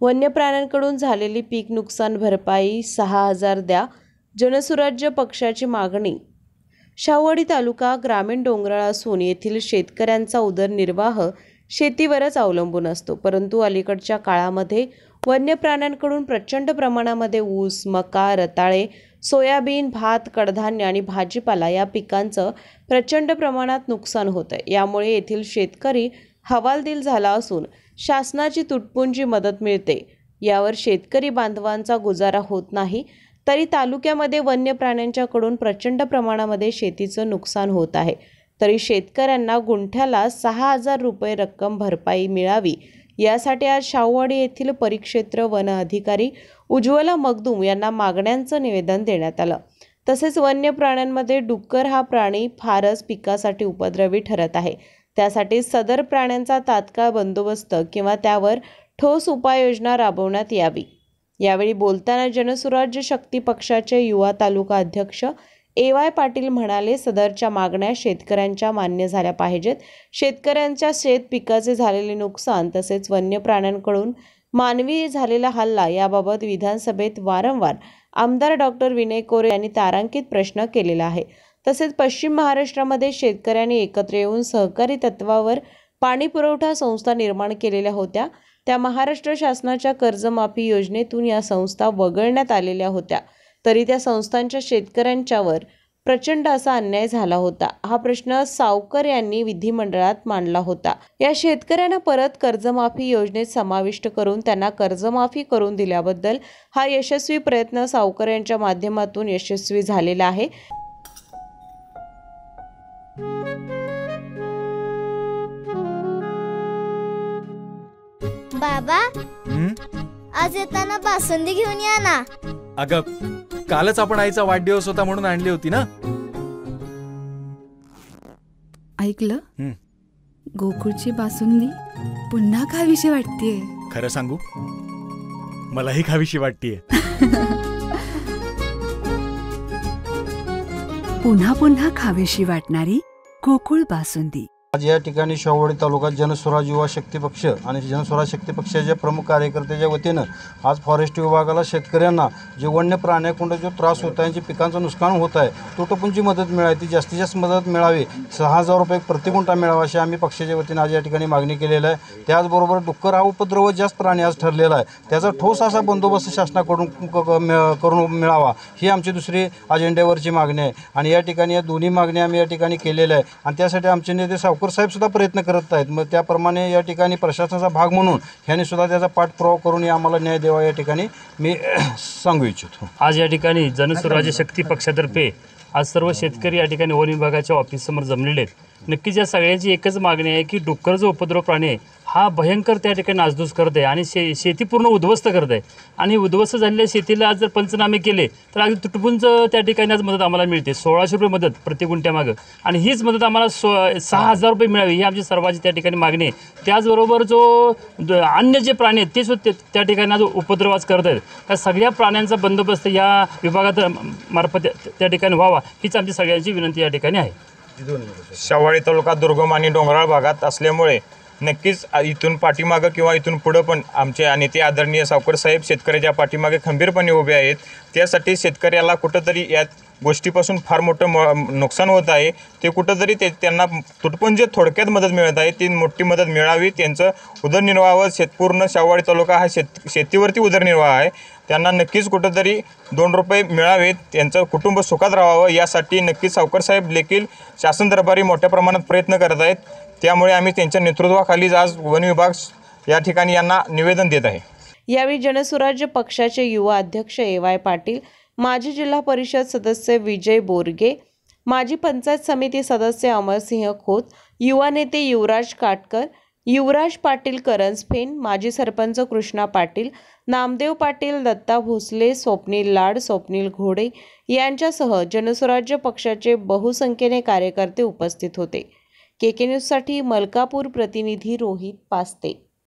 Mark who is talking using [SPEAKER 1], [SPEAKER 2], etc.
[SPEAKER 1] वन्य प्राण्यांकडून झालेली पीक नुकसान भरपाई 6,000 द्या, जनसुराज्य पक्षाची मागणी। शाहूवाडी तालुका ग्रामीण डोंगराळ असून येथील शेतकऱ्यांचा उदरनिर्वाह शेतीवरच अवलंबून असतो, परंतु अलीकडच्या काळामध्ये वन्य प्राण्यांकडून प्रचंड प्रमाणामध्ये ऊस, मका, रताळे, सोयाबीन, भात, कडधान्य आणि भाजीपाला या पिकांचं प्रचंड प्रमाणात नुकसान होत आहे। यामुळे येथील शेतकरी हवालदिल झाला असून शासनाची तुटपुंजी मदत मिळते, यावर शेतकरी बांधवांचा गुजारा होत नाही। तरी तालुक्यामध्ये वन्य प्राण्यांच्याकडून प्रचंड प्रमाणामध्ये शेतीचं नुकसान होत आहे, तरी शेतकऱ्यांना गुंठ्याला 6,000 रुपये रक्कम भरपाई मिळावी यासाठी आज शाहूवाडी येथील परिक्षेत्र वन अधिकारी उज्ज्वला मगदूम यांना मागण्यांचं निवेदन देण्यात आलं। तसेच वन्य प्राण्यांमध्ये डुक्कर हा प्राणी फारच पिकासाठी उपद्रवी ठरत आहे, त्यासाठी सदर प्राण्यांचा तात्काळ बंदोबस्त किंवा त्यावर ठोस उपाययोजना राबवण्यात यावी। यावेळी बोलताना जनसुराज्य शक्ती पक्षाचे युवा तालुका अध्यक्ष ए.वाय. पाटील म्हणाले, सदरच्या मागण्या शेतकऱ्यांच्या मान्य झाल्या पाहिजेत। शेतकऱ्यांच्या शेत पिकाचे झालेले नुकसान तसेच वन्य प्राण्यांकडून मानवी झालेला हल्ला याबाबत विधानसभेत वारंवार आमदार डॉक्टर विनय कोरे यांनी तारांकित प्रश्न केलेला आहे। तसेच पश्चिम महाराष्ट्रामध्ये शेतकऱ्यांनी एकत्र येऊन सहकारी तत्वावर पाणी पुरवठा संस्था निर्माण केलेल्या होत्या, त्या महाराष्ट्र शासनाच्या कर्जमाफी योजनेतून या संस्था वगळण्यात आलेल्या होत्या, तरी त्या संस्थांच्या शेतकऱ्यांच्यावर प्रचंड असा अन्याय झाला होता। हा प्रश्न सावकर यांनी विधिमंडळात मांडला होता। या शेतकऱ्यांना परत कर्जमाफी योजनेत समाविष्ट करून त्यांना कर्जमाफी करून दिल्याबद्दल हा यशस्वी प्रयत्न सावकर यांच्या माध्यमातून यशस्वी झालेला आहे।
[SPEAKER 2] बाबा, आज येताना बासुंदी घेऊन या ना।
[SPEAKER 3] अगं, कालच आपण आईचा वाढदिवस होता म्हणून आणली होती ना।
[SPEAKER 4] ऐकलं, गोकुळची बासुंदी पुन्हा खावीशी वाटतेय।
[SPEAKER 3] खरं सांगू, मलाही खावीशी वाटतेय।
[SPEAKER 4] पुन्हा पुन्हा खावीशी वाटणारी गोकुळ बासुंदी।
[SPEAKER 5] आज या ठिकाणी शाहूवाडी तालुका जनस्वराज युवा शक्ती पक्ष आणि जनस्वराज शक्ती पक्षाच्या प्रमुख कार्यकर्त्याच्या वतीनं आज फॉरेस्ट विभागाला शेतकऱ्यांना जे वन्य प्राण्याकडून जो त्रास होत आहे, जे पिकांचं नुकसान होत आहे, तुटपुंजी मदत मिळावी, ती जास्तीत जास्त मदत मिळावी, 6,000 रुपये प्रति गुंठा मिळावा अशी आम्ही पक्षाच्या वतीनं आज या ठिकाणी मागणी केलेली आहे। त्याचबरोबर डुक्कर हा उपद्रव जास्त प्राणी आज ठरलेला आहे, त्याचा ठोस असा बंदोबस्त शासनाकडून करून मिळावा ही आमची दुसरी अजेंड्यावरची मागणी आहे। आणि या ठिकाणी या दोन्ही मागण्या आम्ही या ठिकाणी केलेल्या आहे आणि त्यासाठी आमचे नेते सावकर साहेब सुद्धा प्रयत्न करत आहेत। मग त्याप्रमाणे या ठिकाणी प्रशासनाचा भाग म्हणून ह्यांनी सुद्धा त्याचा पाठपुरावा करून आम्हाला न्याय द्यावा या ठिकाणी मी सांगू इच्छितो।
[SPEAKER 6] आज या ठिकाणी जनसुराज्य शक्ती पक्षातर्फे आज सर्व शेतकरी या ठिकाणी वन विभागाच्या ऑफिससमोर जमलेले आहेत। नक्कीच या सगळ्यांची एकच मागणी आहे की डुक्कर जो उपद्रव प्राणी आहे हा भयंकर त्या ठिकाणी नासधूस करत आहे आणि शेती पूर्ण उद्ध्वस्त करत आहे आणि उद्ध्वस्त झालेल्या शेतीला आज जर पंचनामे केले तर अगदी तुटपुंज त्या ठिकाणी आज मदत आम्हाला मिळते, 1,600 रुपये मदत प्रति गुंठ्यामागं, आणि हीच मदत आम्हाला 6,000 रुपये मिळावी ही आमची सर्वांची त्या ठिकाणी मागणी आहे। त्याचबरोबर जो अन्य जे प्राणी आहेत ते सुद्धा त्या ठिकाणी आज उपद्रवाच करत आहेत, त्या सगळ्या प्राण्यांचा बंदोबस्त या विभागात मार्फत त्या ठिकाणी व्हावा हीच आमची सगळ्यांची विनंती या ठिकाणी आहे।
[SPEAKER 7] शाहूवाडी तालुका दुर्गम आणि डोंगराळ भागात असल्यामुळे नक्कीच इथून पाठीमागं किंवा इथून पुढं पण आमचे नेते आदरणीय सावकर साहेब शेतकऱ्याच्या पाठीमागे खंबीरपणे उभे आहेत। त्यासाठी शेतकऱ्याला कुठंतरी या गोष्टीपासून फार मोठं नुकसान होत आहे, ते कुठंतरी त्यांना तुटपुंज थोडक्यात मदत मिळत आहे, ती मोठी मदत मिळावी। त्यांचं उदरनिर्वाह पूर्ण शाहूवाडी तालुका हा शेतीवरती उदरनिर्वाह आहे, त्यांना नक्कीच कुठंतरी 2 रुपये मिळावेत, त्यांचं कुटुंब सुखात राहावं यासाठी नक्कीच सावकर साहेब देखील शासन दरबारी मोठ्या प्रमाणात प्रयत्न करत आहेत। त्यामुळे आम्ही त्यांच्या नेतृत्वाखाली आज वन विभाग या ठिकाणी यांना निवेदन देत आहे।
[SPEAKER 1] यावेळी जनसुराज्य पक्षाचे युवा अध्यक्ष ए.वाय. पाटील, माजी जिल्हा परिषद सदस्य विजय बोरगे, माजी पंचायत समिती सदस्य अमरसिंह खोत, युवा नेते युवराज काटकर, युवराज पाटील करंजफेन, माजी सरपंच कृष्णा पाटील, नामदेव पाटील, दत्ता भोसले, स्वप्नील लाड, स्वप्नील घोडे यांच्यासह जनसुराज्य पक्षाचे बहुसंख्येने कार्यकर्ते उपस्थित होते। KK न्यूजसाठी मलकापूर प्रतिनिधी रोहित पास्ते।